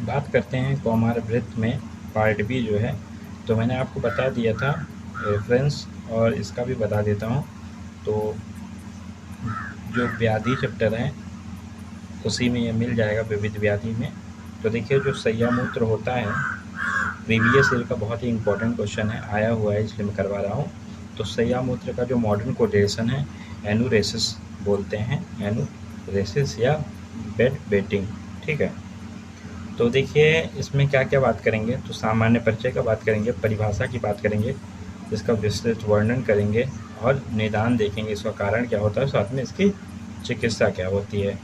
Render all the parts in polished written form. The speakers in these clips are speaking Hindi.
बात करते हैं कौमारवृत्त में पार्ट बी जो है। तो मैंने आपको बता दिया था रेफरेंस, और इसका भी बता देता हूँ। तो जो व्याधि चैप्टर है उसी में ये मिल जाएगा, विविध व्याधि में। तो देखिए, जो सैयामूत्र होता है, प्रीवियस ईयर का बहुत ही इंपॉर्टेंट क्वेश्चन है, आया हुआ है इसलिए मैं करवा रहा हूँ। तो सैयामूत्र का जो मॉडर्न कोटेशन है, एनुरेसिस बोलते हैं, एनुरेसिस या बेड वेटिंग। ठीक है। तो देखिए, इसमें क्या क्या बात करेंगे। तो सामान्य परिचय का बात करेंगे, परिभाषा की बात करेंगे, इसका विस्तृत वर्णन करेंगे, और निदान देखेंगे, इसका कारण क्या होता है, साथ में इसकी चिकित्सा क्या होती है।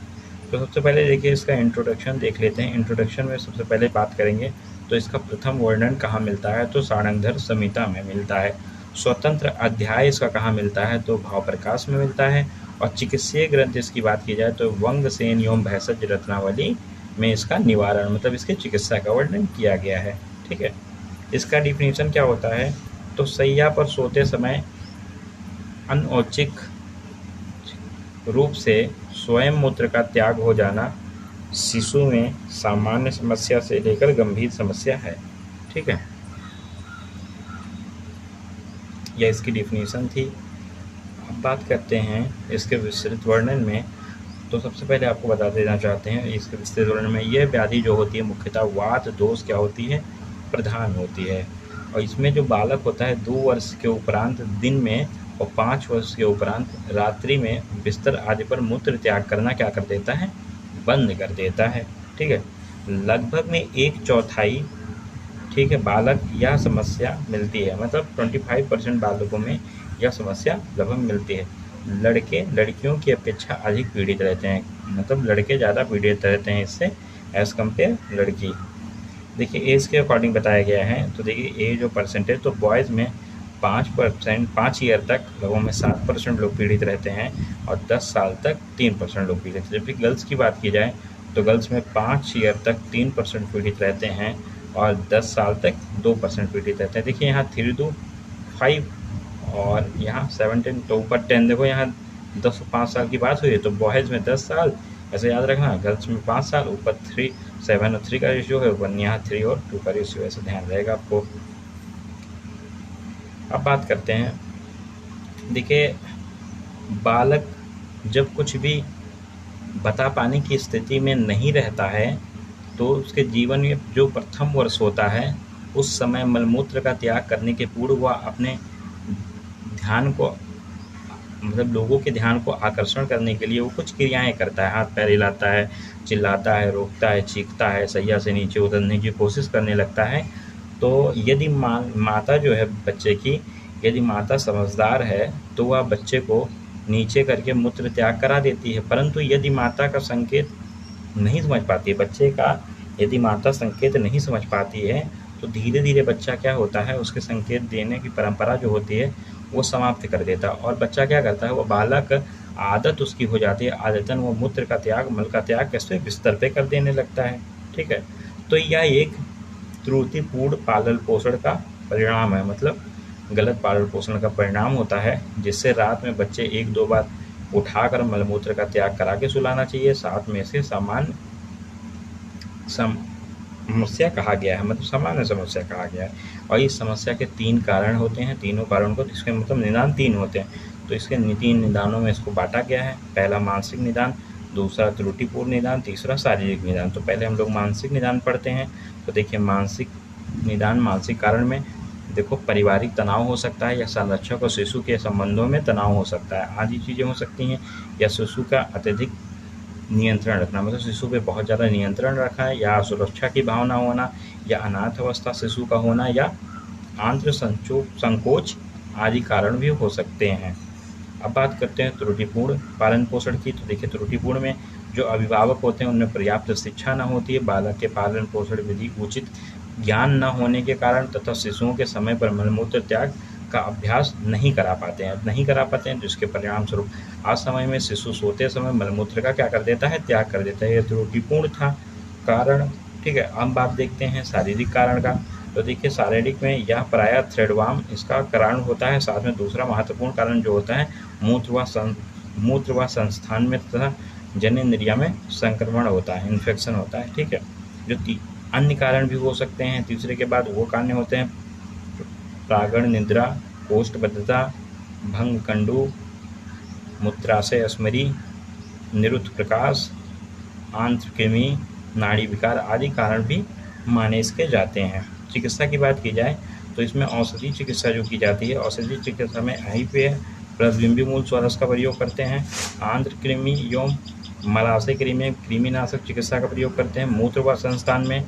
तो सबसे पहले देखिए, इसका इंट्रोडक्शन देख लेते हैं। इंट्रोडक्शन में सबसे पहले बात करेंगे तो इसका प्रथम वर्णन कहाँ मिलता है, तो सारंगधर संहिता में मिलता है। स्वतंत्र अध्याय इसका कहाँ मिलता है, तो भाव प्रकाश में मिलता है। और चिकित्सीय ग्रंथ इसकी बात की जाए तो वंगसेन एवं भैषज रत्नावली में इसका निवारण, मतलब इसकी चिकित्सा का वर्णन किया गया है। ठीक है। इसका डिफिनीशन क्या होता है, तो सैया पर सोते समय अनौचिक रूप से स्वयं मूत्र का त्याग हो जाना शिशु में सामान्य समस्या से लेकर गंभीर समस्या है। ठीक है, यह इसकी डिफिनीशन थी। अब बात करते हैं इसके विस्तृत वर्णन में। तो सबसे पहले आपको बता देना चाहते हैं, इसके विस्तृत वर्णन में यह व्याधि जो होती है मुख्यतः वात दोष क्या होती है, प्रधान होती है। और इसमें जो बालक होता है 2 वर्ष के उपरांत दिन में और 5 वर्ष के उपरांत रात्रि में बिस्तर आदि पर मूत्र त्याग करना क्या कर देता है, बंद कर देता है। ठीक है। लगभग में 1/4, ठीक है, बालक यह समस्या मिलती है, मतलब 25% बालकों में यह समस्या लगभग मिलती है। लड़के लड़कियों की अपेक्षा अधिक पीड़ित रहते हैं, मतलब लड़के ज़्यादा पीड़ित रहते हैं इससे एज़ कम्पेयर लड़की। देखिए, एज के अकॉर्डिंग बताया गया है। तो देखिए, एज और परसेंटेज, तो बॉयज़ में 5%, 5 ईयर तक लोगों में 7% लोग पीड़ित रहते हैं, और 10 साल तक 3% लोग पीड़ित। जबकि गर्ल्स की बात की जाए तो गर्ल्स में 5 ईयर तक 3% पीड़ित रहते हैं, और 10 साल तक 2% पीड़ित रहते हैं। देखिए, यहाँ 3 2 5 और यहाँ 17, तो ऊपर 10 देखो, यहाँ 10 5 साल की बात हुई है, तो बॉयज़ में 10 साल, ऐसे याद रखना, गर्ल्स में 5 साल, ऊपर 3 7 और 3 का रेशियो है, ऊपर यहाँ 3 और 2 का रेशियो, ऐसे ध्यान रहेगा आपको। अब बात करते हैं, देखिए, बालक जब कुछ भी बता पाने की स्थिति में नहीं रहता है, तो उसके जीवन में जो प्रथम वर्ष होता है, उस समय मलमूत्र का त्याग करने के पूर्व वह अपने ध्यान को, मतलब लोगों के ध्यान को आकर्षण करने के लिए वो कुछ क्रियाएं करता है, हाथ पैर हिलाता है, चिल्लाता है, रोकता है, चीखता है, सैया से नीचे उतरने की कोशिश करने लगता है। तो यदि माता जो है बच्चे की, यदि माता समझदार है तो वह बच्चे को नीचे करके मूत्र त्याग करा देती है। परंतु यदि माता का संकेत नहीं समझ पाती है, बच्चे का यदि माता संकेत नहीं समझ पाती है, तो धीरे धीरे बच्चा क्या होता है, उसके संकेत देने की परंपरा जो होती है वो समाप्त कर देता है, और बच्चा क्या करता है, वो बालक आदत उसकी हो जाती है, आदतन वो मूत्र का त्याग, मल का त्याग कैसे बिस्तर पे कर देने लगता है। ठीक है। तो यह एक त्रुटिपूर्ण पालन पोषण का परिणाम है, मतलब गलत पालन पोषण का परिणाम होता है, जिससे रात में बच्चे 1-2 बार उठाकर मलमूत्र का त्याग करा के सुलाना चाहिए। साथ में इसे सामान्य समस्या कहा गया है, मतलब सामान्य समस्या कहा गया है। और इस समस्या के 3 कारण होते हैं, तीनों कारण को, इसके मतलब निदान 3 होते हैं। तो इसके 3 निदानों में इसको बांटा गया है। पहला मानसिक निदान, दूसरा त्रुटिपूर्ण निदान, तीसरा शारीरिक निदान। तो पहले हम लोग मानसिक निदान पढ़ते हैं। तो देखिए, मानसिक निदान, मानसिक कारण में देखो, पारिवारिक तनाव हो सकता है, या संरक्षक और शिशु के संबंधों में तनाव हो सकता है, आदि चीज़ें हो सकती हैं। या शिशु का अत्यधिक नियंत्रण रखना, मतलब शिशु पे बहुत ज़्यादा नियंत्रण रखा है, या सुरक्षा की भावना होना, या अनाथ अवस्था शिशु का होना, या आंत्र संकोच आदि कारण भी हो सकते हैं। अब बात करते हैं त्रुटिपूर्ण पालन पोषण की। तो देखिए, त्रुटिपूर्ण में जो अभिभावक होते हैं उनमें पर्याप्त शिक्षा न होती है, बालक के पालन पोषण विधि उचित ज्ञान न होने के कारण, तथा शिशुओं के समय पर मलमूत्र त्याग का अभ्यास नहीं करा पाते हैं, जिसके परिणाम स्वरूप आज समय में शिशु सोते समय मलमूत्र का क्या कर देता है, त्याग कर देता है। यह त्रुटिपूर्ण था कारण। ठीक है। अब बात देखते हैं शारीरिक कारण का। तो देखिए, शारीरिक में यह प्रायः थ्रेडवार्म इसका कारण होता है। साथ में दूसरा महत्वपूर्ण कारण जो होता है, मूत्र व संस्थान में तथा जनेंद्रिया में संक्रमण होता है, इन्फेक्शन होता है। ठीक है। जो अन्य कारण भी हो सकते हैं। तीसरे के बाद वो कारण होते हैं प्रागण निद्रा, कोष्ठबद्धता, भंग कंडू, मूत्राशय स्मरी, निरुद्ध प्रकाश, आंत्र कृमि, नाड़ी विकार आदि कारण भी माने इसके जाते हैं। चिकित्सा की बात की जाए तो इसमें औषधि चिकित्सा जो की जाती है, औषधि चिकित्सा में अहिपेय प्रतिबिंबी मूल स्वारस का प्रयोग करते हैं, आंत्र कृमि एवं मलाशय कृमि कृमिनाशक चिकित्सा का प्रयोग करते हैं। मूत्र व संस्थान में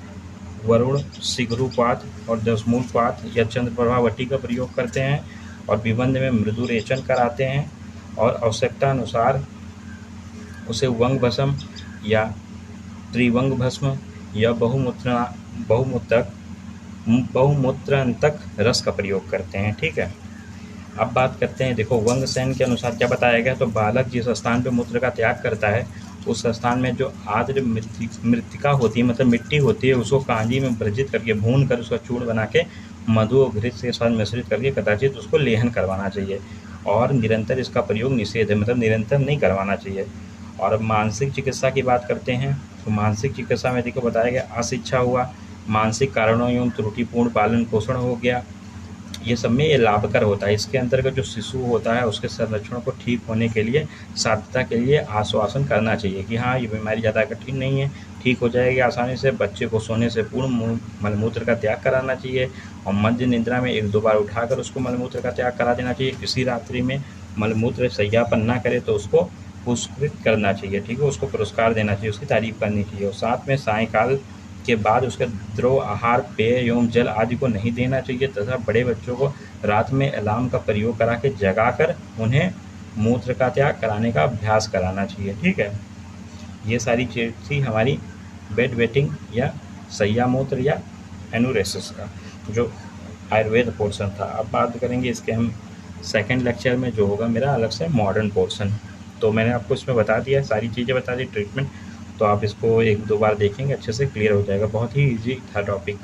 वरुण शिघ्रुपात और दशमूलपात या चंद्रप्रभावटी का प्रयोग करते हैं और विबंध में मृदु रेचन कराते हैं और आवश्यकता अनुसार उसे वंग भस्म या त्रिवंग भस्म या बहुमूत्रांतक रस का प्रयोग करते हैं। ठीक है, अब बात करते हैं, देखो वंग सेन के अनुसार क्या बताया गया, तो बालक जिस स्थान पर मूत्र का त्याग करता है उस स्थान में जो आर्द्र मृतिका होती है, मतलब मिट्टी होती है, उसको कांजी में भ्रजित करके भून कर उसका चूर्ण बना के मधु और घृत के साथ मिश्रित करके कदाचित उसको लेहन करवाना चाहिए। और निरंतर इसका प्रयोग निषेध है, मतलब निरंतर नहीं करवाना चाहिए। और अब मानसिक चिकित्सा की बात करते हैं, तो मानसिक चिकित्सा में देखो बताया गया अशिक्षा हुआ, मानसिक कारणों एवं त्रुटिपूर्ण पालन पोषण हो गया, ये सब में ये लाभकर होता है। इसके अंतर्गत जो शिशु होता है उसके संरक्षण को ठीक होने के लिए साध्यता के लिए आश्वासन करना चाहिए कि हाँ ये बीमारी ज़्यादा कठिन नहीं है, ठीक हो जाएगी आसानी से। बच्चे को सोने से पूर्व मलमूत्र का त्याग कराना चाहिए और मध्य निद्रा में 1-2 बार उठाकर उसको मलमूत्र का त्याग करा देना चाहिए। किसी रात्रि में मलमूत्र शय्यापन ना करे तो उसको पुरस्कृत करना चाहिए, ठीक है, उसको पुरस्कार देना चाहिए, उसकी तारीफ करनी चाहिए। और साथ में सायंकाल के बाद उसका द्रव आहार, पेय एवं जल आदि को नहीं देना चाहिए तथा बड़े बच्चों को रात में अलार्म का प्रयोग करा के जगाकर उन्हें मूत्र का त्याग कराने का अभ्यास कराना चाहिए। ठीक है, ये सारी चीज़ थी हमारी बेड वेटिंग या सैया मूत्र या एनुरेसिस का जो आयुर्वेद पोर्शन था। अब बात करेंगे इसके हम सेकेंड लेक्चर में जो होगा मेरा अलग से मॉडर्न पोर्शन। तो मैंने आपको इसमें बता दिया, सारी चीज़ें बता दी, ट्रीटमेंट, तो आप इसको 1-2 बार देखेंगे अच्छे से क्लियर हो जाएगा। बहुत ही ईजी था टॉपिक।